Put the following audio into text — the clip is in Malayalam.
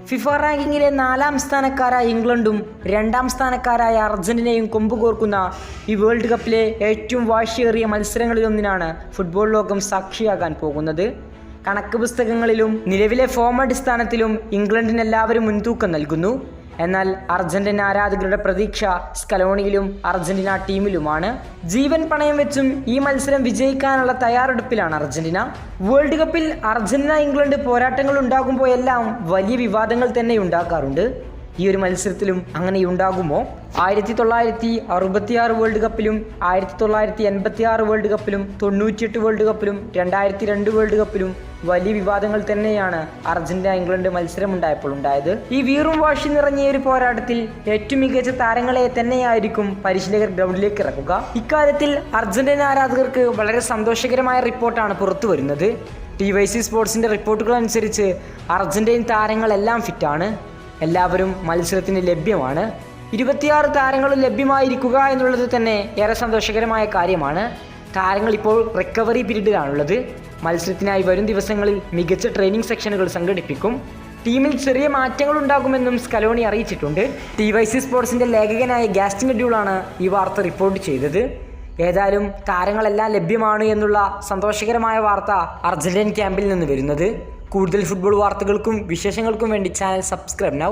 ഫിഫ റാങ്കിങ്ങിലെ 4-ാം സ്ഥാനക്കാരായ ഇംഗ്ലണ്ടും 2-ാം സ്ഥാനക്കാരായ അർജന്റീനയും കൊമ്പുകോർക്കുന്ന ഈ വേൾഡ് കപ്പിലെ ഏറ്റവും വാശിയേറിയ മത്സരങ്ങളിലൊന്നിനാണ് ഫുട്ബോൾ ലോകം സാക്ഷിയാകാൻ പോകുന്നത്. കണക്ക് പുസ്തകങ്ങളിലും നിലവിലെ ഫോം അടിസ്ഥാനത്തിലും ഇംഗ്ലണ്ടിന് എല്ലാവരും മുൻതൂക്കം നൽകുന്നു. എന്നാൽ അർജന്റീന ആരാധകരുടെ പ്രതീക്ഷ സ്കലോണിയിലും അർജന്റീന ടീമിലുമാണ്. ജീവൻ പണയം വെച്ചും ഈ മത്സരം വിജയിക്കാനുള്ള തയ്യാറെടുപ്പിലാണ് അർജന്റീന. വേൾഡ് കപ്പിൽ അർജന്റീന ഇംഗ്ലണ്ട് പോരാട്ടങ്ങൾ ഉണ്ടാകുമ്പോഴെല്ലാം വലിയ വിവാദങ്ങൾ തന്നെ ഉണ്ടാക്കാറുണ്ട്. ഈ ഒരു മത്സരത്തിലും അങ്ങനെയുണ്ടാകുമോ? 1966 വേൾഡ് കപ്പിലും 1986 വേൾഡ് കപ്പിലും 98 വേൾഡ് കപ്പിലും 2002 വേൾഡ് കപ്പിലും വലിയ വിവാദങ്ങൾ തന്നെയാണ് അർജന്റീന ഇംഗ്ലണ്ട് മത്സരമുണ്ടായപ്പോൾ ഉണ്ടായത്. ഈ വീറും വാശി നിറഞ്ഞ ഒരു പോരാട്ടത്തിൽ ഏറ്റവും മികച്ച താരങ്ങളെ തന്നെയായിരിക്കും പരിശീലകർ ഗ്രൗണ്ടിലേക്ക് ഇറക്കുക. ഇക്കാര്യത്തിൽ അർജന്റീന ആരാധകർക്ക് വളരെ സന്തോഷകരമായ റിപ്പോർട്ടാണ് പുറത്തു വരുന്നത്. TYC സ്പോർട്സിന്റെ റിപ്പോർട്ടുകൾ അനുസരിച്ച് അർജന്റീൻ താരങ്ങളെല്ലാം ഫിറ്റാണ്. എല്ലാവരും മത്സരത്തിന് ലഭ്യമാണ്. 26 താരങ്ങളും ലഭ്യമായിരിക്കുക എന്നുള്ളത് തന്നെ ഏറെ സന്തോഷകരമായ കാര്യമാണ്. താരങ്ങൾ ഇപ്പോൾ റിക്കവറി പീരീഡിലാണുള്ളത്. മത്സരത്തിനായി വരും ദിവസങ്ങളിൽ മികച്ച ട്രെയിനിങ് സെക്ഷനുകൾ സംഘടിപ്പിക്കും. ടീമിൽ ചെറിയ മാറ്റങ്ങൾ ഉണ്ടാകുമെന്നും സ്കലോണി അറിയിച്ചിട്ടുണ്ട്. TYC സ്പോർട്സിന്റെ ലേഖകനായ ഗാസ്റ്റിൻ ഡ്യൂളാണ് ഈ വാർത്ത റിപ്പോർട്ട് ചെയ്തത്. ഏതായാലും താരങ്ങളെല്ലാം ലഭ്യമാണ് എന്നുള്ള സന്തോഷകരമായ വാർത്ത അർജന്റീൻ ക്യാമ്പിൽ നിന്ന് വരുന്നത്. കൂടുതൽ ഫുട്ബോൾ വാർത്തകൾക്കും വിശേഷങ്ങൾക്കും വേണ്ടി ചാനൽ സബ്സ്ക്രൈബ് നൗ.